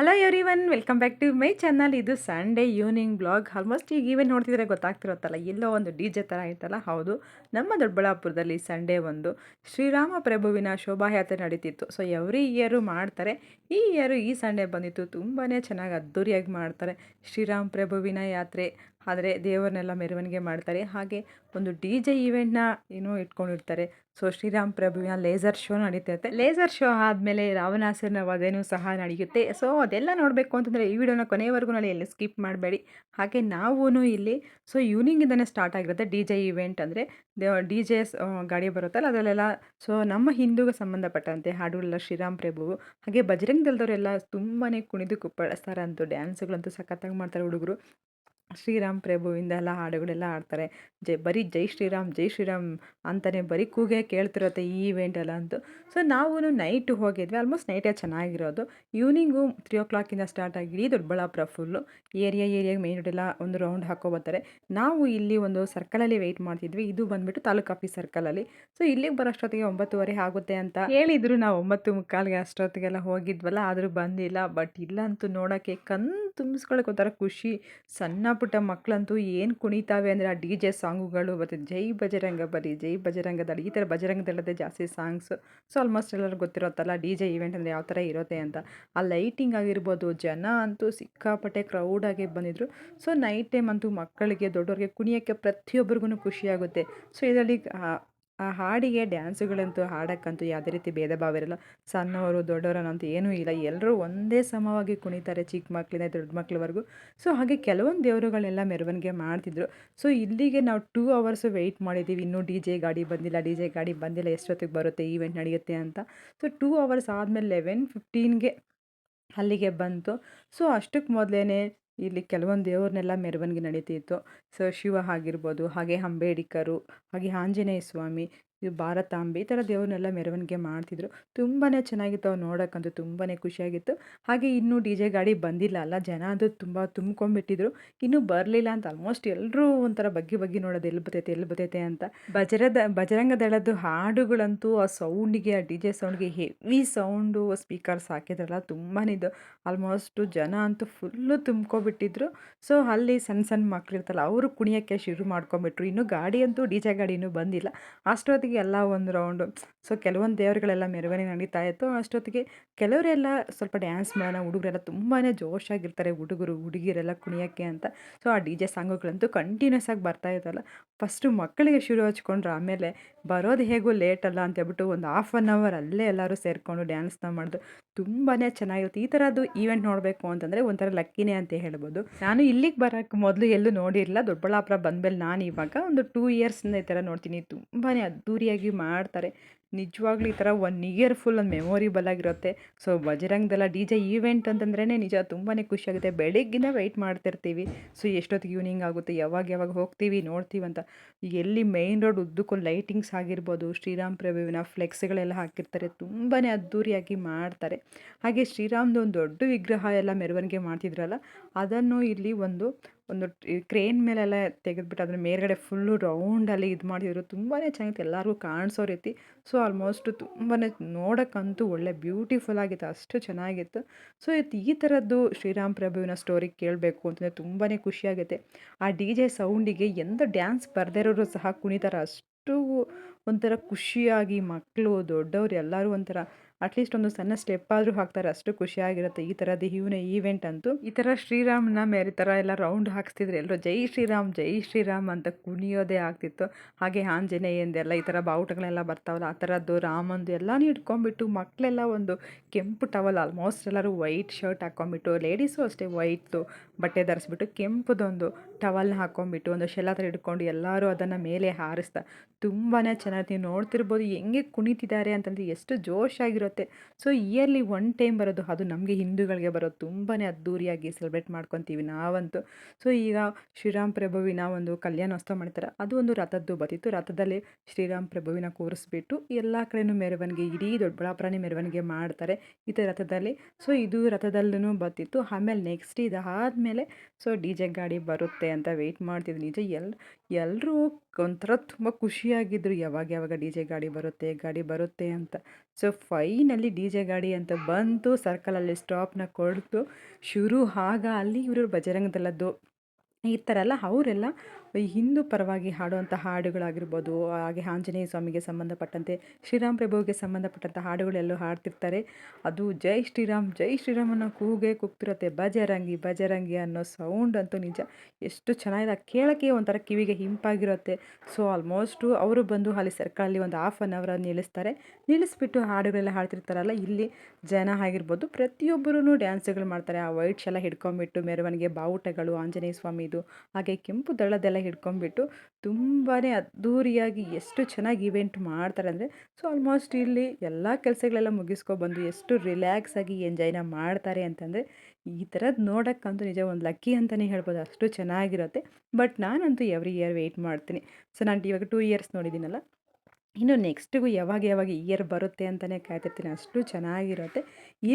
Hello everyone, welcome back to my channel. ಇದು Sunday evening blog. Almost ಈಗ event ನೋಡ್ತಿದ್ರೆ ಗೊತ್ತಾಗ್ತಿರುತ್ತಲ್ಲ, ಎಲ್ಲೋ ಒಂದು ಡಿ ಜೆ ಥರ ಇತ್ತಲ್ಲ. ಹೌದು, ನಮ್ಮ ದೊಡ್ಡಬಳ್ಳಾಪುರದಲ್ಲಿ ಸಂಡೇ ಒಂದು ಶ್ರೀರಾಮ ಪ್ರಭುವಿನ ಶೋಭಾಯಾತ್ರೆ ನಡೀತಿತ್ತು. ಸೊ ಎವ್ರಿ ಇಯರು ಮಾಡ್ತಾರೆ. ಈ ಇಯರು ಈ ಸಂಡೇ ಬಂದಿತ್ತು. ತುಂಬಾ ಚೆನ್ನಾಗಿ ಅದ್ದೂರಿಯಾಗಿ ಮಾಡ್ತಾರೆ ಶ್ರೀರಾಮ ಪ್ರಭುವಿನ ಯಾತ್ರೆ. ಆದರೆ ದೇವರನ್ನೆಲ್ಲ ಮೆರವಣಿಗೆ ಮಾಡ್ತಾರೆ. ಹಾಗೆ ಒಂದು ಡಿ ಜೆ ಈವೆಂಟ್ನ ಇಟ್ಕೊಂಡಿರ್ತಾರೆ. ಸೊ ಶ್ರೀರಾಮ್ ಪ್ರಭುವಿನ ಲೇಸರ್ ಶೋ ನಡೀತೈತೆ. ಲೇಸರ್ ಶೋ ಆದಮೇಲೆ ರಾವಣಾಸುರನ ವಧೆನೂ ಸಹ ನಡೆಯುತ್ತೆ. ಸೊ ಅದೆಲ್ಲ ನೋಡಬೇಕು ಅಂತಂದರೆ ಈ ವಿಡಿಯೋನ ಕೊನೆವರೆಗೂ ಎಲ್ಲಿ ಸ್ಕಿಪ್ ಮಾಡಬೇಡಿ. ಹಾಗೆ ನಾವೂ ಇಲ್ಲಿ ಸೊ ಈವ್ನಿಂಗಿಂದನೇ ಸ್ಟಾರ್ಟ್ ಆಗಿರುತ್ತೆ ಡಿ ಜೆ ಈವೆಂಟ್. ಅಂದರೆ ಡಿ ಜೆ ಗಾಡಿ ಬರುತ್ತಲ್ಲ ಅದರಲ್ಲೆಲ್ಲ ಸೊ ನಮ್ಮ ಹಿಂದೂಗೆ ಸಂಬಂಧಪಟ್ಟಂತೆ ಹಾಡುಗಳೆಲ್ಲ ಶ್ರೀರಾಮ್ ಪ್ರಭು ಹಾಗೆ ಬಜರಂಗ್ ದಳದವರೆಲ್ಲ ತುಂಬಾ ಕುಣಿದು ಕುಪ್ಪಳಿಸ್ತಾರೆ. ಅಂತೂ ಡ್ಯಾನ್ಸ್ಗಳಂತೂ ಸಖತ್ತಾಗಿ ಮಾಡ್ತಾರೆ ಹುಡುಗರು. ಶ್ರೀರಾಮ್ ಪ್ರಭುವಿಂದ ಎಲ್ಲ ಹಾಡುಗಳೆಲ್ಲ ಆಡ್ತಾರೆ. ಬರೀ ಜೈ ಶ್ರೀರಾಮ್ ಅಂತಲೇ ಬರೀ ಕೂಗೆ ಕೇಳ್ತಿರುತ್ತೆ ಈ ಇವೆಂಟೆಲ್ಲ ಅಂತೂ. ಸೊ ನಾವು ನೈಟು ಹೋಗಿದ್ವಿ. ಆಲ್ಮೋಸ್ಟ್ ನೈಟೇ ಚೆನ್ನಾಗಿರೋದು. ಈವ್ನಿಂಗು 3 o'clock ಸ್ಟಾರ್ಟ್ ಆಗಿ ಇಡೀ ದೊಡ್ಡಬಳ್ಳಾಪುರ ಫುಲ್ಲು ಏರಿಯಾಗೆ ಮೇನ್ ರೋಡೆಲ್ಲ ಒಂದು ರೌಂಡ್ ಹಾಕೋಬರ್ತಾರೆ. ನಾವು ಇಲ್ಲಿ ಒಂದು ಸರ್ಕಲಲ್ಲಿ ವೆಯ್ಟ್ ಮಾಡ್ತಿದ್ವಿ. ಇದು ಬಂದುಬಿಟ್ಟು ತಾಲೂಕು ಆಫೀಸ್ ಸರ್ಕಲಲ್ಲಿ. ಸೊ ಇಲ್ಲಿಗೆ ಬರೋಷ್ಟೊತ್ತಿಗೆ 9:30 ಆಗುತ್ತೆ ಅಂತ ಹೇಳಿದ್ರು. ನಾವು 9:45ಗೆ ಅಷ್ಟೊತ್ತಿಗೆಲ್ಲ ಹೋಗಿದ್ವಲ್ಲ, ಆದರೂ ಬಂದಿಲ್ಲ. ಬಟ್ ಇಲ್ಲಂತೂ ನೋಡೋಕ್ಕೆ ಕಣ್ಣು ತುಂಬಿಸ್ಕೊಳ್ಳೋಕೆ ಒಂಥರ ಖುಷಿ. ಸಣ್ಣ ಪುಟ್ಟ ಮಕ್ಕಳಂತೂ ಏನು ಕುಣಿತಾವೆ ಅಂದರೆ ಆ ಡಿ ಜೆ ಸಾಂಗುಗಳು ಮತ್ತು ಜೈ ಬಜರಂಗ ಬಲಿ, ಜೈ ಬಜರಂಗ ದಳ, ಈ ಥರ ಬಜರಂಗ ದಳದೇ ಜಾಸ್ತಿ ಸಾಂಗ್ಸು. ಸೊ ಆಲ್ಮೋಸ್ಟ್ ಎಲ್ಲರೂ ಗೊತ್ತಿರುತ್ತಲ್ಲ ಡಿ ಜೆ ಈವೆಂಟ್ ಅಂದರೆ ಯಾವ ಥರ ಇರುತ್ತೆ ಅಂತ. ಆ ಲೈಟಿಂಗ್ ಆಗಿರ್ಬೋದು, ಜನ ಅಂತೂ ಸಿಕ್ಕಾಪಟ್ಟೆ ಕ್ರೌಡಾಗಿ ಬಂದಿದ್ದರು. ಸೊ ನೈಟ್ ಟೈಮ್ ಅಂತೂ ಮಕ್ಕಳಿಗೆ ದೊಡ್ಡವ್ರಿಗೆ ಕುಣಿಯೋಕ್ಕೆ ಪ್ರತಿಯೊಬ್ಬರಿಗೂ ಖುಷಿಯಾಗುತ್ತೆ. ಸೊ ಇದರಲ್ಲಿ ಆ ಹಾಡಿಗೆ ಡ್ಯಾನ್ಸುಗಳಂತೂ ಹಾಡೋಕ್ಕಂತೂ ಯಾವುದೇ ರೀತಿ ಭೇದ ಭಾವ ಇರಲ್ಲ. ಸಣ್ಣವರು ದೊಡ್ಡವರು ಅನ್ನೋಂಥ ಏನೂ ಇಲ್ಲ. ಎಲ್ಲರೂ ಒಂದೇ ಸಮವಾಗಿ ಕುಣಿತಾರೆ, ಚಿಕ್ಕ ಮಕ್ಕಳಿಂದ ದೊಡ್ಡ ಮಕ್ಕಳವರೆಗೂ. ಸೊ ಹಾಗೆ ಕೆಲವೊಂದು ದೇವರುಗಳೆಲ್ಲ ಮೆರವಣಿಗೆ ಮಾಡ್ತಿದ್ರು. ಸೊ ಇಲ್ಲಿಗೆ ನಾವು 2 hours ವೆಯ್ಟ್ ಮಾಡಿದ್ದೀವಿ. ಇನ್ನೂ ಡಿ ಜೆ ಗಾಡಿ ಬಂದಿಲ್ಲ, ಎಷ್ಟೊತ್ತಿಗೆ ಬರುತ್ತೆ ಈವೆಂಟ್ ನಡೆಯುತ್ತೆ ಅಂತ. ಸೊ 2 hours ಆದಮೇಲೆ 11:15ಗೆ ಅಲ್ಲಿಗೆ ಬಂತು. ಸೊ ಅಷ್ಟಕ್ಕೆ ಮೊದಲೇ ಇಲ್ಲಿ ಕೆಲವೊಂದು ದೇವ್ರನ್ನೆಲ್ಲ ಮೆರವಣಿಗೆ ನಡೀತಿತ್ತು. ಸೊ ಶಿವ ಆಗಿರ್ಬೋದು, ಹಾಗೆ ಅಂಬೇಡ್ಕರು, ಹಾಗೆ ಆಂಜನೇಯ ಸ್ವಾಮಿ, ಇದು ಭಾರತಾಂಬೆ, ಈ ಥರ ದೇವ್ರನ್ನೆಲ್ಲ ಮೆರವಣಿಗೆ ಮಾಡ್ತಿದ್ರು. ತುಂಬಾ ಚೆನ್ನಾಗಿತ್ತು. ಅವ್ರು ನೋಡೋಕ್ಕಂತೂ ತುಂಬಾ ಖುಷಿಯಾಗಿತ್ತು. ಹಾಗೆ ಇನ್ನೂ ಡಿ ಜೆ ಗಾಡಿ ಬಂದಿಲ್ಲ ಅಲ್ಲ, ಜನ ಅದು ತುಂಬ ತುಂಬ್ಕೊಂಡ್ಬಿಟ್ಟಿದ್ರು. ಇನ್ನೂ ಬರಲಿಲ್ಲ ಅಂತ ಆಲ್ಮೋಸ್ಟ್ ಎಲ್ಲರೂ ಒಂಥರ ಬಗ್ಗಿ ನೋಡೋದು ಎಲ್ಲಿ ಬರ್ತೈತೆ ಅಂತ. ಬಜರಂಗ ದಳದ್ದು ಹಾಡುಗಳಂತೂ ಆ ಸೌಂಡಿಗೆ, ಆ ಡಿ ಜೆ ಸೌಂಡ್ಗೆ ಹೆವಿ ಸೌಂಡು ಸ್ಪೀಕರ್ಸ್ ಹಾಕಿದ್ರಲ್ಲ, ತುಂಬಾ ಇದು ಆಲ್ಮೋಸ್ಟು ಜನ ಅಂತೂ ಫುಲ್ಲು ತುಂಬ್ಕೊಬಿಟ್ಟಿದ್ರು. ಸೊ ಅಲ್ಲಿ ಸಣ್ಣ ಮಕ್ಕಳಿರ್ತಲ್ಲ, ಅವರು ಕುಣಿಯೋಕ್ಕೆ ಶುರು ಮಾಡ್ಕೊಂಬಿಟ್ರು. ಇನ್ನೂ ಗಾಡಿ ಅಂತೂ ಡಿ ಜೆ ಗಾಡಿ ಇನ್ನೂ ಬಂದಿಲ್ಲ. ಅಷ್ಟೊತ್ತಿಗೆ ಎಲ್ಲ ಒಂದು ರೌಂಡು ಸೊ ಕೆಲವೊಂದು ದೇವರುಗಳೆಲ್ಲ ಮೆರವಣಿಗೆ ನಡೀತಾ ಇತ್ತು. ಅಷ್ಟೊತ್ತಿಗೆ ಕೆಲವರೆಲ್ಲ ಸ್ವಲ್ಪ ಡ್ಯಾನ್ಸ್ ಮಾಡೋಣ, ಹುಡುಗರೆಲ್ಲ ತುಂಬಾ ಜೋಶಾಗಿರ್ತಾರೆ, ಹುಡುಗಿರೆಲ್ಲ ಕುಣಿಯೋಕ್ಕೆ ಅಂತ. ಸೊ ಆ ಡಿ ಜೆ ಸಾಂಗುಗಳಂತೂ ಕಂಟಿನ್ಯೂಸ್ ಆಗಿ ಬರ್ತಾ ಇತ್ತಲ್ಲ. ಫಸ್ಟು ಮಕ್ಕಳಿಗೆ ಶುರು ಹಚ್ಕೊಂಡ್ರು, ಆಮೇಲೆ ಬರೋದು ಹೇಗೂ ಲೇಟ್ ಅಲ್ಲ ಅಂತ ಹೇಳ್ಬಿಟ್ಟು ಒಂದು 1/2 hour ಅಲ್ಲೇ ಎಲ್ಲರೂ ಸೇರಿಕೊಂಡು ಡ್ಯಾನ್ಸ್ನ ಮಾಡಿದ್ರು. ತುಂಬಾ ಚೆನ್ನಾಗಿರುತ್ತೆ. ಈ ಥರದ್ದು ಈವೆಂಟ್ ನೋಡಬೇಕು ಅಂತಂದರೆ ಒಂಥರ ಲಕ್ಕಿನೇ ಅಂತ ಹೇಳ್ಬೋದು. ನಾನು ಇಲ್ಲಿಗೆ ಬರೋಕ್ಕೆ ಮೊದಲು ಎಲ್ಲೂ ನೋಡಿರಲಿಲ್ಲ. ದೊಡ್ಡಬಳ್ಳಾಪುರ ಬಂದಮೇಲೆ ನಾನು ಇವಾಗ ಒಂದು 2 yearsಯಿಂದ ಈ ಥರ ನೋಡ್ತೀನಿ. ತುಂಬಾ ಅದ್ದೂರಿಯಾಗಿ ಮಾಡ್ತಾರೆ. ನಿಜವಾಗ್ಲೂ ಈ ಥರ 1 year ಫುಲ್ ಒಂದು ಮೆಮೊರಿಬಲ್ ಆಗಿರುತ್ತೆ. ಸೊ ಬಜರಂಗ್ ದಳ ಡಿ ಜೆ ಈವೆಂಟ್ ಅಂತಂದ್ರೇ ನಿಜ ತುಂಬಾ ಖುಷಿಯಾಗುತ್ತೆ. ಬೆಳಗ್ಗಿಂದ ವೆಯ್ಟ್ ಮಾಡ್ತಿರ್ತೀವಿ. ಸೊ ಎಷ್ಟೊತ್ತಿಗೆ ಈವ್ನಿಂಗ್ ಆಗುತ್ತೆ, ಯಾವಾಗ ಹೋಗ್ತೀವಿ ನೋಡ್ತೀವಿ ಅಂತ. ಎಲ್ಲಿ ಮೇಯ್ನ್ ರೋಡ್ ಉದ್ದಕ್ಕೂ ಲೈಟಿಂಗ್ಸ್ ಆಗಿರ್ಬೋದು, ಶ್ರೀರಾಮ್ ಪ್ರಭುವಿನ ಫ್ಲೆಕ್ಸ್ಗಳೆಲ್ಲ ಹಾಕಿರ್ತಾರೆ. ತುಂಬಾ ಅದ್ದೂರಿಯಾಗಿ ಮಾಡ್ತಾರೆ. ಹಾಗೆ ಶ್ರೀರಾಮ್ದು ಒಂದು ದೊಡ್ಡ ವಿಗ್ರಹ ಎಲ್ಲ ಮೆರವಣಿಗೆ ಮಾಡ್ತಿದ್ರಲ್ಲ, ಅದನ್ನು ಇಲ್ಲಿ ಒಂದು ಕ್ರೇನ್ ಮೇಲೆಲ್ಲ ತೆಗೆದುಬಿಟ್ಟು ಅದ್ರ ಮೇಲ್ಗಡೆ ಫುಲ್ಲು ರೌಂಡಲ್ಲಿ ಇದು ಮಾಡಿದ್ರು. ತುಂಬಾ ಚೆನ್ನಾಗಿತ್ತು, ಎಲ್ಲರಿಗೂ ಕಾಣಿಸೋ ರೀತಿ. ಸೊ ಆಲ್ಮೋಸ್ಟು ತುಂಬಾ ನೋಡೋಕ್ಕಂತೂ ಒಳ್ಳೆ ಬ್ಯೂಟಿಫುಲ್ ಆಗಿತ್ತು, ಅಷ್ಟು ಚೆನ್ನಾಗಿತ್ತು. ಸೊ ಈ ಥರದ್ದು ಶ್ರೀರಾಮ್ ಪ್ರಭುವಿನ ಸ್ಟೋರಿ ಕೇಳಬೇಕು ಅಂತಂದರೆ ತುಂಬಾ ಖುಷಿಯಾಗುತ್ತೆ. ಆ ಡಿ ಜೆ ಸೌಂಡಿಗೆ ಎಂಥ ಡ್ಯಾನ್ಸ್ ಬರ್ದಿರೋರು ಸಹ ಕುಣಿತಾರೆ. ಅಷ್ಟು ಒಂಥರ ಖುಷಿಯಾಗಿ ಮಕ್ಕಳು ದೊಡ್ಡವರು ಎಲ್ಲರೂ ಒಂಥರ ಅಟ್ಲೀಸ್ಟ್ ಒಂದು ಸಣ್ಣ ಸ್ಟೆಪ್ ಆದರೂ ಹಾಕ್ತಾರೆ, ಅಷ್ಟು ಖುಷಿಯಾಗಿರುತ್ತೆ. ಈ ಥರದ್ದು ಈವೆಂಟ್ ಅಂತೂ ಈ ಥರ ಶ್ರೀರಾಮನ ಈ ಥರ ಎಲ್ಲ ರೌಂಡ್ ಹಾಕ್ಸ್ತಿದ್ರು. ಎಲ್ಲರೂ ಜೈ ಶ್ರೀರಾಮ್ ಅಂತ ಕುಣಿಯೋದೇ ಆಗ್ತಿತ್ತು. ಹಾಗೆ ಆಂಜನೇಯಂದೆಲ್ಲ ಈ ಥರ ಬಾವುಟಗಳೆಲ್ಲ ಬರ್ತಾವಲ್ಲ, ಆ ಥರದ್ದು ರಾಮಂದು ಎಲ್ಲನೂ ಇಟ್ಕೊಂಡ್ಬಿಟ್ಟು ಮಕ್ಕಳೆಲ್ಲ ಒಂದು ಕೆಂಪು ಟವಲ್, ಆಲ್ಮೋಸ್ಟ್ ಎಲ್ಲರೂ ವೈಟ್ ಶರ್ಟ್ ಹಾಕ್ಕೊಂಬಿಟ್ಟು, ಲೇಡೀಸು ಅಷ್ಟೇ ವೈಟು ಬಟ್ಟೆ ಧರಿಸ್ಬಿಟ್ಟು ಕೆಂಪುದೊಂದು ಟವಲ್ನ ಹಾಕ್ಕೊಂಬಿಟ್ಟು ಒಂದು ಶೆಲ್ಲ ಥರ ಹಿಡ್ಕೊಂಡು ಎಲ್ಲರೂ ಅದನ್ನು ಮೇಲೆ ಹಾರಿಸ್ತಾ ತುಂಬಾ ಚೆನ್ನಾಗಿ ನೀವು ನೋಡ್ತಿರ್ಬೋದು ಹೆಂಗೆ ಕುಣಿತಿದ್ದಾರೆ ಅಂತಂದರೆ ಎಷ್ಟು ಜೋಶಾಗಿರುತ್ತೆ. ಸೊ ಇಯರ್ಲಿ 1 time ಬರೋದು, ಅದು ನಮಗೆ ಹಿಂದೂಗಳಿಗೆ ಬರೋದು. ತುಂಬಾ ಅದ್ದೂರಿಯಾಗಿ ಸೆಲೆಬ್ರೇಟ್ ಮಾಡ್ಕೊತೀವಿ ನಾವಂತೂ. ಸೊ ಈಗ ಶ್ರೀರಾಮ್ ಪ್ರಭುವಿನ ಒಂದು ಕಲ್ಯಾಣೋತ್ಸವ ಮಾಡ್ತಾರೆ, ಅದು ಒಂದು ರಥದ್ದು ಬರ್ತಿತ್ತು. ರಥದಲ್ಲಿ ಶ್ರೀರಾಮ್ ಪ್ರಭುವಿನ ಕೂರಿಸ್ಬಿಟ್ಟು ಎಲ್ಲ ಕಡೆಯೂ ಮೆರವಣಿಗೆ, ಇಡೀ ದೊಡ್ಡಬಳ್ಳಾಪುರನೇ ಮೆರವಣಿಗೆ ಮಾಡ್ತಾರೆ ಈ ಥರ ರಥದಲ್ಲಿ. ಸೊ ಇದು ರಥದಲ್ಲೂ ಬರ್ತಿತ್ತು. ಆಮೇಲೆ ನೆಕ್ಸ್ಟ್ ಇದಾದಮೇಲೆ ಸೊ ಡಿ ಜೆ ಗಾಡಿ ಬರುತ್ತೆ ಅಂತ ವೆಯ್ಟ್ ಮಾಡ್ತಿದ್ವಿ. ನಿಜ ಎಲ್ಲರೂ ಒಂಥರ ತುಂಬ ಖುಷಿಯಾಗಿದ್ದರು, ಯಾವಾಗ ಯಾವಾಗ ಡಿ ಜೆ ಗಾಡಿ ಬರುತ್ತೆ ಅಂತ. ಸೊ ಫೈನಲಿ ಡಿ ಜೆ ಗಾಡಿ ಅಂತ ಬಂತು, ಸರ್ಕಲಲ್ಲಿ ಸ್ಟಾಪ್ನ ಕೊಡ್ತು. ಶುರು ಆಗ ಅಲ್ಲಿ ಇವರು ಬಜರಂಗ ದಳದ್ದು ಈ ಥರ ಎಲ್ಲ ಅವರೆಲ್ಲ ಈ ಹಿಂದೂ ಪರವಾಗಿ ಹಾಡುವಂಥ ಹಾಡುಗಳಾಗಿರ್ಬೋದು, ಹಾಗೆ ಆಂಜನೇಯ ಸ್ವಾಮಿಗೆ ಸಂಬಂಧಪಟ್ಟಂತೆ, ಶ್ರೀರಾಮ್ ಪ್ರಭುವಿಗೆ ಸಂಬಂಧಪಟ್ಟಂಥ ಹಾಡುಗಳೆಲ್ಲೋ ಹಾಡ್ತಿರ್ತಾರೆ. ಅದು ಜೈ ಶ್ರೀರಾಮ್ ಅನ್ನೋ ಕೂಗೇ ಕೂಗ್ತಿರುತ್ತೆ. ಬಜರಂಗಿ ಬಜರಂಗಿ ಅನ್ನೋ ಸೌಂಡ್ ಅಂತೂ ನಿಜ ಎಷ್ಟು ಚೆನ್ನಾಗಿದೆ, ಕೇಳೋಕ್ಕೆ ಒಂಥರ ಕಿವಿಗೆ ಇಂಪಾಗಿರುತ್ತೆ. ಸೊ ಆಲ್ಮೋಸ್ಟು ಅವರು ಬಂದು ಅಲ್ಲಿ ಸರ್ಕಲಲ್ಲಿ ಒಂದು ಹಾಫ್ ಆನ್ ಅವರ್ ನಿಲ್ಲಿಸ್ತಾರೆ. ನಿಲ್ಲಿಸ್ಬಿಟ್ಟು ಹಾಡುಗಳೆಲ್ಲ ಹಾಡ್ತಿರ್ತಾರಲ್ಲ, ಇಲ್ಲಿ ಜನ ಆಗಿರ್ಬೋದು ಪ್ರತಿಯೊಬ್ಬರೂ ಡ್ಯಾನ್ಸ್ಗಳು ಮಾಡ್ತಾರೆ. ಆ ವೈಟ್ ಎಲ್ಲ ಹಿಡ್ಕೊಂಬಿಟ್ಟು ಮೆರವಣಿಗೆ ಬಾವುಟಗಳು, ಆಂಜನೇಯ ಸ್ವಾಮಿದು, ಹಾಗೆ ಕೆಂಪು ದಳದೆಲ್ಲ ಹಿಡ್ಕೊಂಬಿಟ್ಟು ತುಂಬಾ ಅದ್ಧೂರಿಯಾಗಿ ಎಷ್ಟು ಚೆನ್ನಾಗಿ ಇವೆಂಟ್ ಮಾಡ್ತಾರೆ ಅಂದರೆ, ಸೊ ಆಲ್ಮೋಸ್ಟ್ ಇಲ್ಲಿ ಎಲ್ಲ ಕೆಲಸಗಳೆಲ್ಲ ಮುಗಿಸ್ಕೊಬಂದು ಎಷ್ಟು ರಿಲ್ಯಾಕ್ಸ್ ಆಗಿ ಎಂಜಾಯ್ನ ಮಾಡ್ತಾರೆ ಅಂತಂದರೆ, ಈ ಥರದ್ದು ನೋಡೋಕ್ಕಂತೂ ನಿಜ ಒಂದು ಲಕ್ಕಿ ಅಂತಲೇ ಹೇಳ್ಬೋದು, ಅಷ್ಟು ಚೆನ್ನಾಗಿರುತ್ತೆ. ಬಟ್ ನಾನಂತೂ ಎವ್ರಿ ಇಯರ್ ವೆಯ್ಟ್ ಮಾಡ್ತೀನಿ. ಸೊ ನಾನು ಇವಾಗ 2 ಇಯರ್ಸ್ ನೋಡಿದ್ದೀನಲ್ಲ, ಇನ್ನು ನೆಕ್ಸ್ಟಿಗೂ ಯಾವಾಗ ಇಯರ್ ಬರುತ್ತೆ ಅಂತಲೇ ಕಾಯ್ತಿರ್ತೀನಿ, ಅಷ್ಟು ಚೆನ್ನಾಗಿರುತ್ತೆ.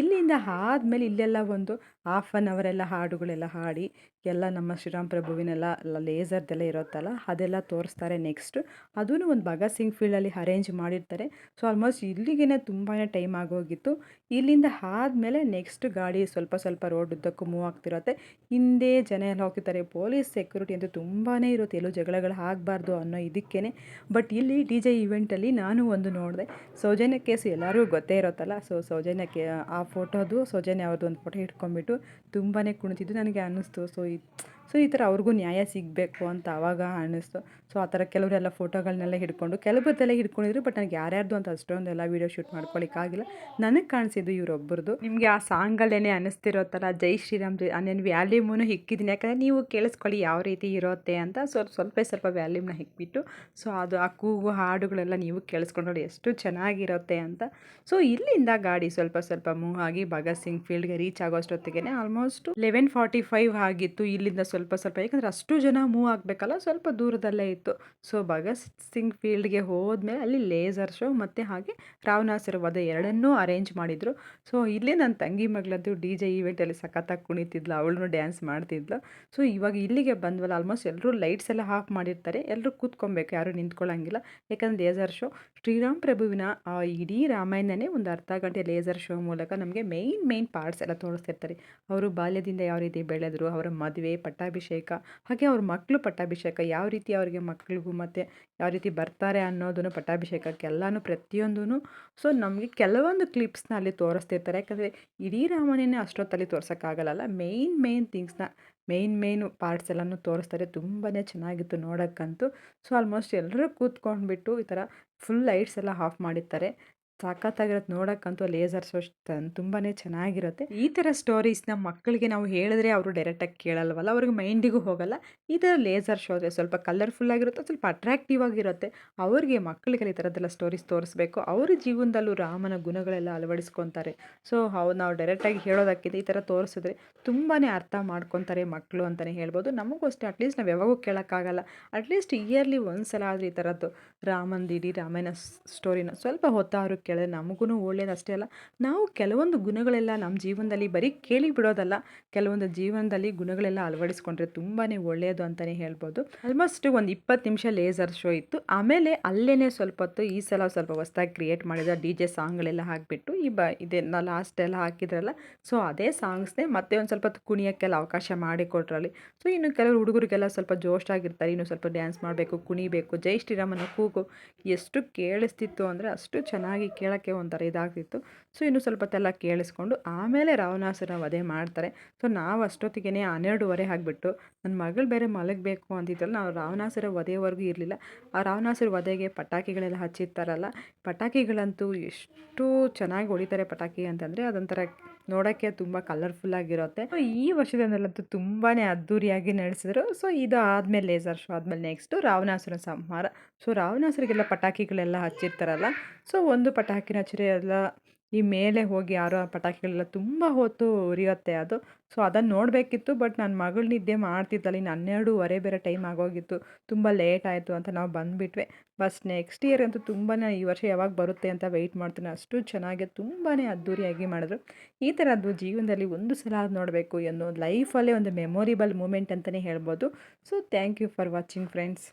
ಇಲ್ಲಿಂದ ಆದಮೇಲೆ ಇಲ್ಲೆಲ್ಲ ಒಂದು ಹಾಫ್ ಆನ್ ಅವರೆಲ್ಲ ಹಾಡುಗಳೆಲ್ಲ ಹಾಡಿ ಎಲ್ಲ ನಮ್ಮ ಶ್ರೀರಾಮ್ ಪ್ರಭುವಿನೆಲ್ಲ ಲೇಸರ್ದೆಲ್ಲ ಇರುತ್ತಲ್ಲ ಅದೆಲ್ಲ ತೋರಿಸ್ತಾರೆ. ನೆಕ್ಸ್ಟ್ ಅದೂ ಒಂದು ಭಗತ್ ಸಿಂಗ್ ಫೀಲ್ಡಲ್ಲಿ ಅರೇಂಜ್ ಮಾಡಿರ್ತಾರೆ. ಸೊ ಆಲ್ಮೋಸ್ಟ್ ಇಲ್ಲಿಗೇ ತುಂಬಾ ಟೈಮ್ ಆಗೋಗಿತ್ತು. ಇಲ್ಲಿಂದ ಆದಮೇಲೆ ನೆಕ್ಸ್ಟ್ ಗಾಡಿ ಸ್ವಲ್ಪ ರೋಡ್ ಉದ್ದಕ್ಕೂ ಮೂವ್ ಆಗ್ತಿರುತ್ತೆ. ಹಿಂದೆ ಜನ ಎಲ್ಲ ಹೋಗ್ತಿರ್ತಾರೆ. ಪೊಲೀಸ್ ಸೆಕ್ಯೂರಿಟಿ ಅಂತೂ ತುಂಬಾ ಇರುತ್ತೆ, ಎಲ್ಲೂ ಜಗಳಗಳು ಆಗಬಾರ್ದು ಅನ್ನೋ ಇದಕ್ಕೇ. ಬಟ್ ಇಲ್ಲಿ ಡಿ ಜೆ ಇವೆಂಟಲ್ಲಿ ನಾನು ಒಂದು ನೋಡಿದೆ, ಸೌಜನ್ಯ ಕೇಸು ಎಲ್ಲರಿಗೂ ಗೊತ್ತೇ ಇರುತ್ತಲ್ಲ. ಸೊ ಸೌಜನ್ಯಕ್ಕೆ ಆ ಫೋಟೋದು ಸೌಜನ್ಯ ಅವ್ರದ್ದು ಒಂದು ಫೋಟೋ ಇಟ್ಕೊಂಡ್ಬಿಟ್ಟು ತುಂಬಾ ಕುಣಿತಿದ್ದು ನನಗೆ ಅನ್ನಿಸ್ತು. ಸೊ ಈ ಥರ ಅವ್ರಿಗೂ ನ್ಯಾಯ ಸಿಗಬೇಕು ಅಂತ ಆವಾಗ ಅನ್ನಿಸ್ತು. ಸೊ ಆ ಥರ ಕೆಲವರೆಲ್ಲ ಫೋಟೋಗಳನ್ನೆಲ್ಲ ಹಿಡ್ಕೊಂಡು, ಕೆಲವ್ರದ್ದೆಲ್ಲ ಹಿಡ್ಕೊಂಡಿದ್ರು. ಬಟ್ ನನಗೆ ಯಾರ್ಯಾರ್ದು ಅಂತ ಅಷ್ಟೊಂದೆಲ್ಲ ವೀಡಿಯೋ ಶೂಟ್ ಮಾಡ್ಕೊಳ್ಳಿಕ್ಕಾಗಿಲ್ಲ. ನನಗೆ ಕಾಣಿಸಿದ್ದು ಇವರೊಬ್ಬರದು. ನಿಮಗೆ ಆ ಸಾಂಗಲ್ಲೇ ಅನ್ನಿಸ್ತಿರೋತ್ತಲ್ಲ, ಜೈ ಶ್ರೀರಾಮ್ ನಾನು ವ್ಯಾಲ್ಯೂಮನ್ನು ಹಿಕ್ಕಿದ್ದೀನಿ, ಯಾಕಂದರೆ ನೀವು ಕೇಳಿಸ್ಕೊಳ್ಳಿ ಯಾವ ರೀತಿ ಇರುತ್ತೆ ಅಂತ. ಸ್ವಲ್ಪ ವ್ಯಾಲ್ಯೂಮ್ನ ಹಿಕ್ಬಿಟ್ಟು, ಸೊ ಅದು ಆ ಕೂಗು ಹಾಡುಗಳೆಲ್ಲ ನೀವು ಕೇಳಿಸ್ಕೊಂಡು ಎಷ್ಟು ಚೆನ್ನಾಗಿರುತ್ತೆ ಅಂತ. ಸೊ ಇಲ್ಲಿಂದ ಗಾಡಿ ಸ್ವಲ್ಪ ಮೂವ್ ಆಗಿ ಭಗತ್ ಸಿಂಗ್ ಫೀಲ್ಡ್ಗೆ ರೀಚ್ ಆಗೋ ಅಷ್ಟೊತ್ತಿಗೆ ಆಲ್ಮೋಸ್ಟ್ 11:45 ಆಗಿತ್ತು. ಇಲ್ಲಿಂದ ಸ್ವಲ್ಪ ಯಾಕಂದರೆ ಅಷ್ಟು ಜನ ಮೂವ್ ಆಗಬೇಕಲ್ಲ, ಸ್ವಲ್ಪ ದೂರದಲ್ಲೇ ಇತ್ತು. ಸೊ ಭಗತ್ ಸಿಂಗ್ ಫೀಲ್ಡ್ಗೆ ಹೋದ್ಮೇಲೆ ಅಲ್ಲಿ ಲೇಸರ್ ಶೋ ಮತ್ತು ಹಾಗೆ ರಾವಣಾಸುರ ವಧೆ ಎರಡನ್ನೂ ಅರೇಂಜ್ ಮಾಡಿದರು. ಸೊ ಇಲ್ಲಿ ನನ್ನ ತಂಗಿ ಮಗಳದ್ದು ಡಿ ಜೆ ಈವೆಂಟಲ್ಲಿ ಸಖತ್ತಾಗಿ ಕುಣಿತಿದ್ಲು, ಅವಳನ್ನು ಡ್ಯಾನ್ಸ್ ಮಾಡ್ತಿದ್ಲು. ಸೊ ಇವಾಗ ಇಲ್ಲಿಗೆ ಬಂದ್ವಲ್ಲ, ಆಲ್ಮೋಸ್ಟ್ ಎಲ್ಲರೂ ಲೈಟ್ಸ್ ಎಲ್ಲ ಆಫ್ ಮಾಡಿರ್ತಾರೆ, ಎಲ್ಲರೂ ಕೂತ್ಕೊಬೇಕು, ಯಾರೂ ನಿಂತ್ಕೊಳ್ಳೋಂಗಿಲ್ಲ. ಯಾಕಂದರೆ ಲೇಸರ್ ಶೋ ಶ್ರೀರಾಮ್ ಪ್ರಭುವಿನ ಇಡೀ ರಾಮಾಯಣನೇ ಒಂದು ಅರ್ಧ ಗಂಟೆ ಲೇಸರ್ ಶೋ ಮೂಲಕ ನಮಗೆ ಮೇಯ್ನ್ ಪಾರ್ಟ್ಸ್ ಎಲ್ಲ ತೋರಿಸ್ತಿರ್ತಾರೆ. ಅವರು ಬಾಲ್ಯದಿಂದ ಯಾವ ರೀತಿ ಬೆಳೆದರು, ಅವರ ಮದುವೆ, ಪಟ್ಟಾಭಿಷೇಕ, ಹಾಗೆ ಅವ್ರ ಮಕ್ಕಳು ಪಟ್ಟಾಭಿಷೇಕ ಯಾವ ರೀತಿ ಅವರಿಗೆ ಮಕ್ಕಳಿಗೂ ಮತ್ತು ಯಾವ ರೀತಿ ಬರ್ತಾರೆ ಅನ್ನೋದನ್ನು ಪಟ್ಟಾಭಿಷೇಕಕ್ಕೆಲ್ಲನೂ ಪ್ರತಿಯೊಂದೂ. ಸೊ ನಮಗೆ ಕೆಲವೊಂದು ಕ್ಲಿಪ್ಸ್ನ ಅಲ್ಲಿ ತೋರಿಸ್ತಿರ್ತಾರೆ, ಯಾಕಂದರೆ ಇಡೀ ರಾಮಾಯಣನೇ ಅಷ್ಟೊತ್ತಲ್ಲಿ ತೋರ್ಸೋಕ್ಕಾಗಲ್ಲ. ಮೇಯ್ನ್ ಥಿಂಗ್ಸ್ನ ಮೇಯ್ನ್ ಪಾರ್ಟ್ಸ್ ಎಲ್ಲನೂ ತೋರಿಸ್ತಾರೆ. ತುಂಬಾ ಚೆನ್ನಾಗಿತ್ತು ನೋಡೋಕ್ಕಂತೂ. ಸೊ ಆಲ್ಮೋಸ್ಟ್ ಎಲ್ಲರೂ ಕೂತ್ಕೊಂಡ್ಬಿಟ್ಟು ಈ ಥರ ಫುಲ್ ಲೈಟ್ಸ್ ಎಲ್ಲ ಆಫ್ ಮಾಡಿರ್ತಾರೆ. ಸಖತ್ತಾಗಿರುತ್ತೆ ನೋಡೋಕ್ಕಂತೂ. ಲೇಸರ್ ಶೋ ತುಂಬಾ ಚೆನ್ನಾಗಿರುತ್ತೆ. ಈ ಥರ ಸ್ಟೋರೀಸ್ನ ಮಕ್ಕಳಿಗೆ ನಾವು ಹೇಳಿದ್ರೆ ಅವರು ಡೈರೆಕ್ಟಾಗಿ ಕೇಳಲ್ವಲ್ಲ, ಅವ್ರಿಗೆ ಮೈಂಡಿಗೂ ಹೋಗಲ್ಲ. ಈ ಥರ ಲೇಸರ್ ಶೋ ಆದರೆ ಸ್ವಲ್ಪ ಕಲರ್ಫುಲ್ಲಾಗಿರುತ್ತೆ, ಸ್ವಲ್ಪ ಅಟ್ರಾಕ್ಟಿವ್ ಆಗಿರುತ್ತೆ. ಅವ್ರಿಗೆ ಮಕ್ಕಳಿಗೆ ಈ ಥರದ್ದೆಲ್ಲ ಸ್ಟೋರೀಸ್ ತೋರಿಸ್ಬೇಕು, ಅವ್ರ ಜೀವನದಲ್ಲೂ ರಾಮನ ಗುಣಗಳೆಲ್ಲ ಅಳವಡಿಸ್ಕೊತಾರೆ. ಸೊ ನಾವು ಡೈರೆಕ್ಟಾಗಿ ಹೇಳೋದಕ್ಕಿಂತ ಈ ಥರ ತೋರಿಸಿದ್ರೆ ತುಂಬಾ ಅರ್ಥ ಮಾಡ್ಕೊತಾರೆ ಮಕ್ಕಳು ಅಂತಲೇ ಹೇಳ್ಬೋದು. ನಮಗೂ ಅಷ್ಟೇ, ಅಟ್ಲೀಸ್ಟ್ ನಾವು ಯಾವಾಗೂ ಕೇಳೋಕ್ಕಾಗಲ್ಲ, ಅಟ್ಲೀಸ್ಟ್ ಇಯರ್ಲಿ ಒಂದ್ಸಲ ಆದರೆ ಈ ಥರದ್ದು ರಾಮಂದು ಇಡೀ ರಾಮಾಯಣ ಸ್ಟೋರಿನ ಸ್ವಲ್ಪ ಹೊತ್ತಾದ್ರು ಕೇಳಿದ್ರೆ ನಮಗೂ ಒಳ್ಳೇದು. ಅಷ್ಟೇ ಅಲ್ಲ, ನಾವು ಕೆಲವೊಂದು ಗುಣಗಳೆಲ್ಲ ನಮ್ಮ ಜೀವನದಲ್ಲಿ ಬರೀ ಕೇಳಿ ಬಿಡೋದಲ್ಲ, ಕೆಲವೊಂದು ಜೀವನದಲ್ಲಿ ಗುಣಗಳೆಲ್ಲ ಅಳವಡಿಸ್ಕೊಂಡ್ರೆ ತುಂಬಾ ಒಳ್ಳೆಯದು ಅಂತಲೇ ಹೇಳ್ಬೋದು. ಆಲ್ಮೋಸ್ಟ್ ಒಂದು 20 ನಿಮಿಷ ಲೇಸರ್ ಶೋ ಇತ್ತು. ಆಮೇಲೆ ಅಲ್ಲೇ ಸ್ವಲ್ಪ ಹೊತ್ತು ಈ ಸಲ ಸ್ವಲ್ಪ ಹೊಸದಾಗಿ ಕ್ರಿಯೇಟ್ ಮಾಡಿದ ಡಿ ಜೆ ಸಾಂಗ್ಗಳೆಲ್ಲ ಹಾಕಿಬಿಟ್ಟು ಇದನ್ನು ಲಾಸ್ಟ್ ಎಲ್ಲ ಹಾಕಿದ್ರಲ್ಲ, ಸೊ ಅದೇ ಸಾಂಗ್ಸ್ನೇ ಮತ್ತೆ ಒಂದು ಸ್ವಲ್ಪ ಹೊತ್ತು ಕುಣಿಯೋಕ್ಕೆಲ್ಲ ಅವಕಾಶ ಮಾಡಿಕೊಟ್ರಲ್ಲಿ. ಸೊ ಇನ್ನು ಕೆಲವರು ಹುಡುಗರಿಗೆಲ್ಲ ಸ್ವಲ್ಪ ಜೋಶಾಗಿರ್ತಾರೆ, ಇನ್ನು ಸ್ವಲ್ಪ ಡ್ಯಾನ್ಸ್ ಮಾಡಬೇಕು, ಕುಣಿಬೇಕು, ಜೈ ಶ್ರೀರಾಮನ ಕೂಗು ಎಷ್ಟು ಕೇಳಿಸ್ತಿತ್ತು ಅಂದರೆ ಅಷ್ಟು ಚೆನ್ನಾಗಿ ಕೇಳೋಕ್ಕೆ ಒಂಥರ ಇದಾಗ್ತಿತ್ತು. ಸೊ ಇನ್ನು ಸ್ವಲ್ಪ ಹೊತ್ತೆಲ್ಲ ಕೇಳಿಸ್ಕೊಂಡು ಆಮೇಲೆ ರಾವಣಾಸುರ ವಧೆ ಮಾಡ್ತಾರೆ. ಸೊ ನಾವು ಅಷ್ಟೊತ್ತಿಗೆ 12:30 ಆಗಿಬಿಟ್ಟು ನನ್ನ ಮಗಳು ಬೇರೆ ಮಲಗಬೇಕು ಅಂತಿದ್ರಲ್ಲ, ನಾವು ರಾವಣಾಸುರ ವಧೆವರೆಗೂ ಇರಲಿಲ್ಲ. ಆ ರಾವಣಾಸುರ ವಧೆಗೆ ಪಟಾಕಿಗಳೆಲ್ಲ ಹಚ್ಚಿರ್ತಾರಲ್ಲ, ಪಟಾಕಿಗಳಂತೂ ಎಷ್ಟು ಚೆನ್ನಾಗಿ ಹೊಡಿತಾರೆ ಪಟಾಕಿ ಅಂತಂದರೆ ಅದೊಂಥರ ನೋಡೋಕ್ಕೆ ತುಂಬ ಕಲರ್ಫುಲ್ಲಾಗಿರುತ್ತೆ. ಈ ವರ್ಷದಿಂದಲಂತೂ ತುಂಬಾ ಅದ್ಧೂರಿಯಾಗಿ ನಡೆಸಿದ್ರು. ಸೊ ಇದು ಆದಮೇಲೆ ಲೇಸರ್ ಶೋ ಆದಮೇಲೆ ನೆಕ್ಸ್ಟು ರಾವಣಾಸುರ ಸಂಹಾರ. ಸೊ ರಾವಣಾಸುರಿಗೆಲ್ಲ ಪಟಾಕಿಗಳೆಲ್ಲ ಹಚ್ಚಿರ್ತಾರಲ್ಲ, ಸೊ ಒಂದು ಪಟಾಕಿನ ಹಚ್ಚಿದ್ರೆ ಎಲ್ಲ ಈ ಮೇಲೆ ಹೋಗಿ ಯಾರೋ ಆ ಪಟಾಕಿಗಳೆಲ್ಲ ತುಂಬ ಹೊತ್ತು ಉರಿಯುತ್ತೆ ಅದು. ಸೊ ಅದನ್ನು ನೋಡಬೇಕಿತ್ತು, ಬಟ್ ನನ್ನ ಮಗಳು ನಿದ್ದೆ ಮಾಡ್ತಿದ್ದಲ್ಲ, ಇನ್ನು 12:30 ಬೇರೆ ಟೈಮ್ ಆಗೋಗಿತ್ತು, ತುಂಬ ಲೇಟ್ ಆಯಿತು ಅಂತ ನಾವು ಬಂದುಬಿಟ್ವಿ. ಬಸ್ ನೆಕ್ಸ್ಟ್ ಇಯರ್ ಅಂತೂ ತುಂಬಾ ಈ ವರ್ಷ ಯಾವಾಗ ಬರುತ್ತೆ ಅಂತ ವೆಯ್ಟ್ ಮಾಡ್ತೀನಿ. ಅಷ್ಟು ಚೆನ್ನಾಗಿ ತುಂಬಾ ಅದ್ಧೂರಿಯಾಗಿ ಮಾಡಿದ್ರು. ಈ ಥರದ್ದು ಜೀವನದಲ್ಲಿ ಒಂದು ಸಲ ನೋಡಬೇಕು ಅನ್ನೋ ಲೈಫಲ್ಲೇ ಒಂದು ಮೆಮೊರೇಬಲ್ ಮೂಮೆಂಟ್ ಅಂತಲೇ ಹೇಳ್ಬೋದು. So thank you for watching friends.